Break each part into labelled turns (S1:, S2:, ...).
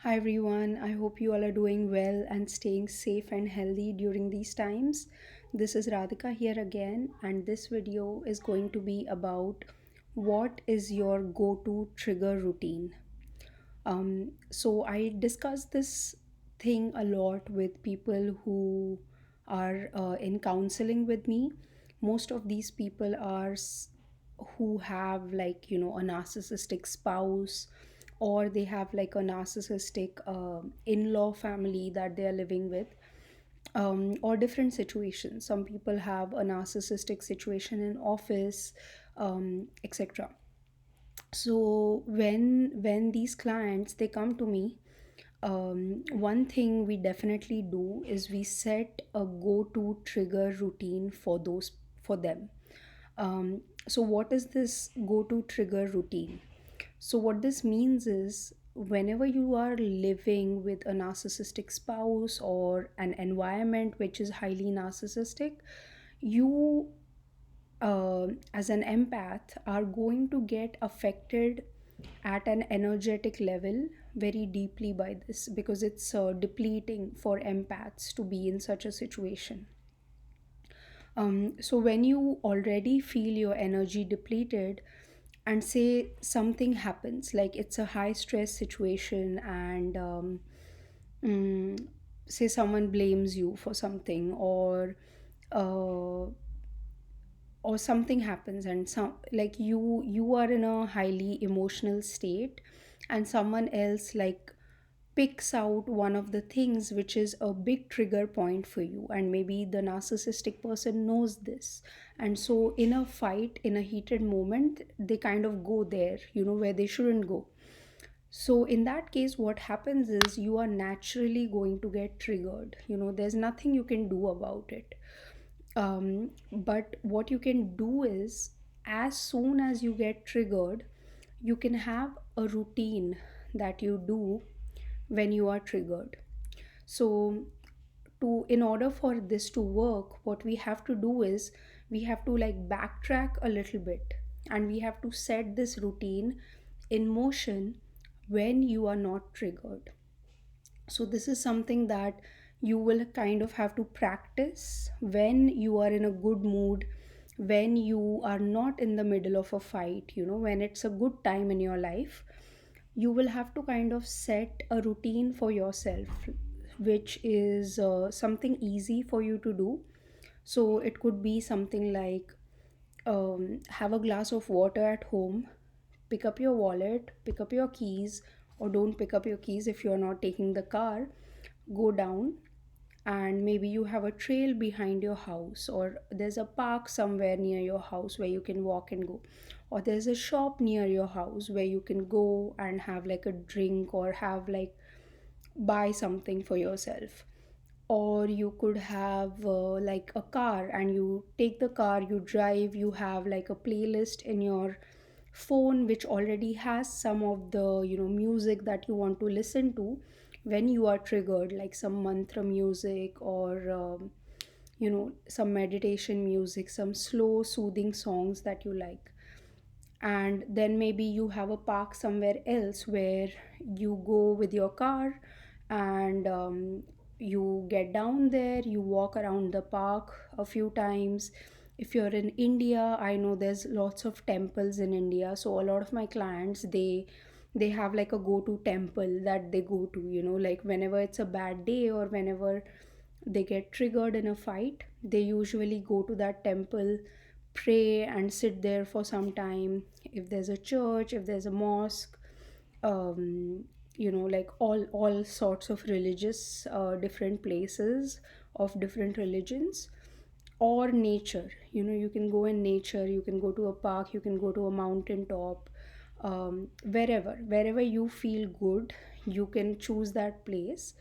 S1: Hi everyone, I hope you all are doing well and staying safe and healthy during these times. This is Radhika here again, and this video is going to be about what is your go to trigger routine. So, I discuss this thing a lot with people who are in counseling with me. Most of these people are who have, like, a narcissistic spouse, or they have like a narcissistic in-law family that they are living with, or different situations. Some people have a narcissistic situation in office, etc. So when these clients they come to me, one thing we definitely do is we set a go-to trigger routine for them. So what is this go-to trigger routine? So what this means is, whenever you are living with a narcissistic spouse or an environment which is highly narcissistic, you, as an empath, are going to get affected at an energetic level very deeply by this, because it's depleting for empaths to be in such a situation. So when you already feel your energy depleted, and say something happens, like it's a high stress situation, and mm, say someone blames you for something, uh, or something happens, and some, like, you are in a highly emotional state, and someone else like picks out one of the things which is a big trigger point for you, and maybe the narcissistic person knows this, and so in a fight, in a heated moment, they kind of go there, where they shouldn't go. So in that case, what happens is you are naturally going to get triggered. There's nothing you can do about it. But what you can do is, as soon as you get triggered, you can have a routine that you do when you are triggered. So, in order for this to work, what we have to do is we have to like backtrack a little bit, and we have to set this routine in motion when you are not triggered. So this is something that you will kind of have to practice when you are in a good mood, when you are not in the middle of a fight, when it's a good time in your life. You will have to kind of set a routine for yourself, which is something easy for you to do. So it could be something like, have a glass of water at home, pick up your wallet, pick up your keys, or don't pick up your keys if you're not taking the car, go down, and maybe you have a trail behind your house, or there's a park somewhere near your house where you can walk and go, or there's a shop near your house where you can go and have like a drink, or have like buy something for yourself. Or you could have like a car, and you take the car, you drive, you have like a playlist in your phone which already has some of the music that you want to listen to when you are triggered, like some mantra music, or some meditation music, some slow soothing songs that you like. And then maybe you have a park somewhere else where you go with your car, and you get down there, you walk around the park a few times. If you're in India, I know there's lots of temples in India, so a lot of my clients, they have like a go to temple that they go to, like whenever it's a bad day, or whenever they get triggered in a fight, they usually go to that temple, pray, and sit there for some time. If there's a church, if there's a mosque, um, like all sorts of religious different places of different religions, or nature. You can go in nature, you can go to a park, you can go to a mountain top, wherever you feel good, you can choose that place.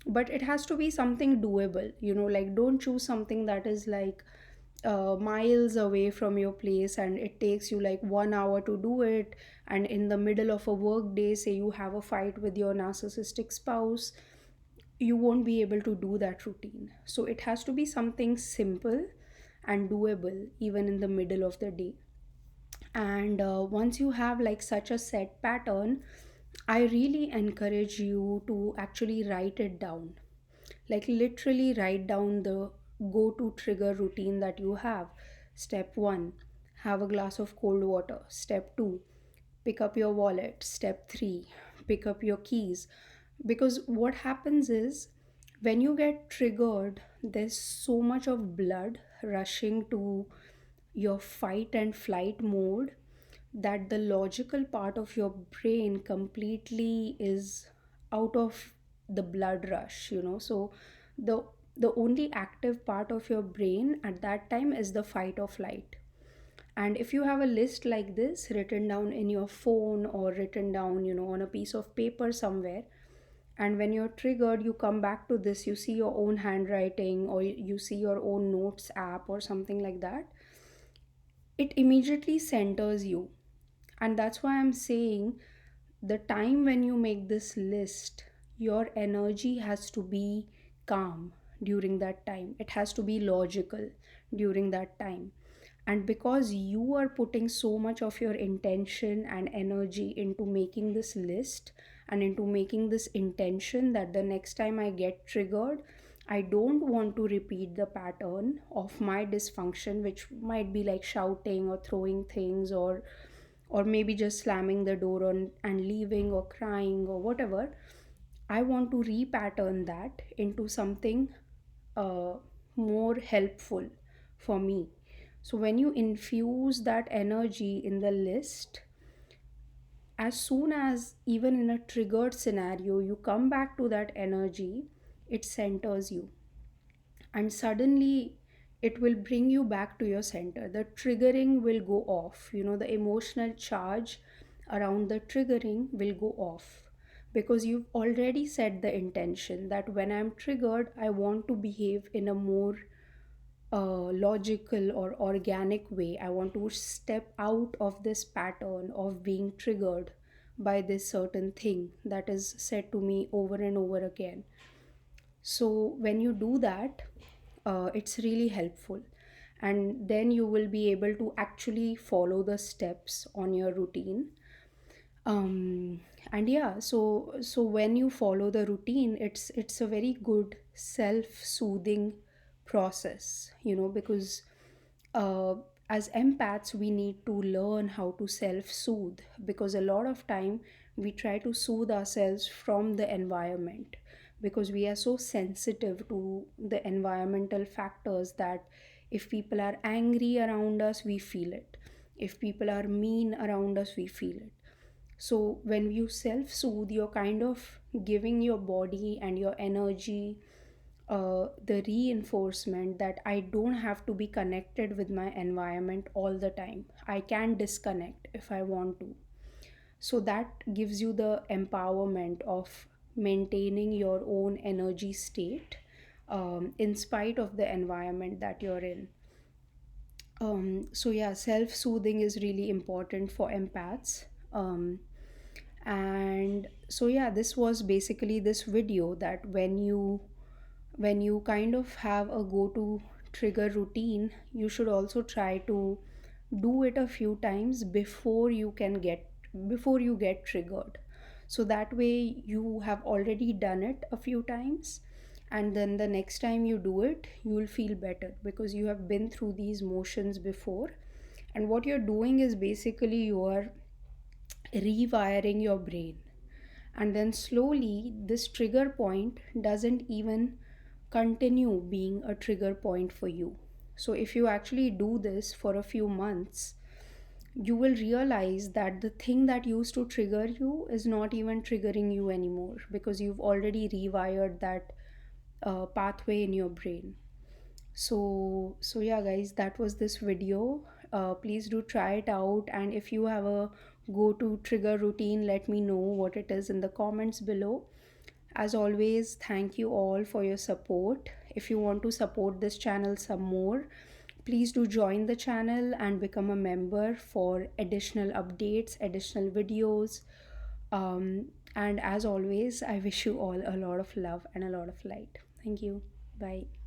S1: But it has to be something doable, like don't choose something that is like miles away from your place, and it takes you like 1 hour to do it, and in the middle of a work day, say you have a fight with your narcissistic spouse, you won't be able to do that routine. So it has to be something simple and doable even in the middle of the day. And once you have like such a set pattern, I really encourage you to actually write it down. Like, literally write down the go to trigger routine that you have. Step 1, have a glass of cold water. Step 2, pick up your wallet. Step 3, pick up your keys. Because what happens is, when you get triggered, there's so much of blood rushing to your fight and flight mode that the logical part of your brain completely is out of the blood rush, so the the only active part of your brain at that time is the fight or flight. And if you have a list like this written down in your phone or written down, on a piece of paper somewhere, and when you're triggered, you come back to this, you see your own handwriting or you see your own notes app or something like that, it immediately centers you. And that's why I'm saying, the time when you make this list, your energy has to be calm during that time. It has to be logical during that time. And because you are putting so much of your intention and energy into making this list and into making this intention that the next time I get triggered, I don't want to repeat the pattern of my dysfunction, which might be like shouting or throwing things, or maybe just slamming the door on and leaving or crying or whatever. I want to repattern that into something uh, more helpful for me. So when you infuse that energy in the list, as soon as, even in a triggered scenario, you come back to that energy, it centers you, and suddenly it will bring you back to your center. The triggering will go off, the emotional charge around the triggering will go off, because you've already set the intention that when I'm triggered, I want to behave in a more logical or organic way. I want to step out of this pattern of being triggered by this certain thing that is said to me over and over again. So when you do that, it's really helpful. And then you will be able to actually follow the steps on your routine. um and yeah, so when you follow the routine, it's a very good self-soothing process, because uh, as empaths we need to learn how to self-soothe, because a lot of time we try to soothe ourselves from the environment, because we are so sensitive to the environmental factors that if people are angry around us, we feel it. If people are mean around us, we feel it. So when you self soothe, you're kind of giving your body and your energy the reinforcement that I don't have to be connected with my environment all the time. I can disconnect if I want to. So that gives you the empowerment of maintaining your own energy state, in spite of the environment that you're in. So yeah, self-soothing is really important for empaths. And so yeah, this was basically this video, that when you kind of have a go-to trigger routine, you should also try to do it a few times before you get triggered. So that way you have already done it a few times, and then the next time you do it, you will feel better because you have been through these motions before. And what you're doing is basically you are rewiring your brain, and then slowly this trigger point doesn't even continue being a trigger point for you. So if you actually do this for a few months, you will realize that the thing that used to trigger you is not even triggering you anymore, because you've already rewired that pathway in your brain. So yeah, guys, that was this video. Please do try it out, and if you have a go to trigger routine, let me know what it is in the comments below. As always, thank you all for your support. If you want to support this channel some more, please do join the channel and become a member for additional updates, additional videos. And as always, I wish you all a lot of love and a lot of light. Thank you. Bye.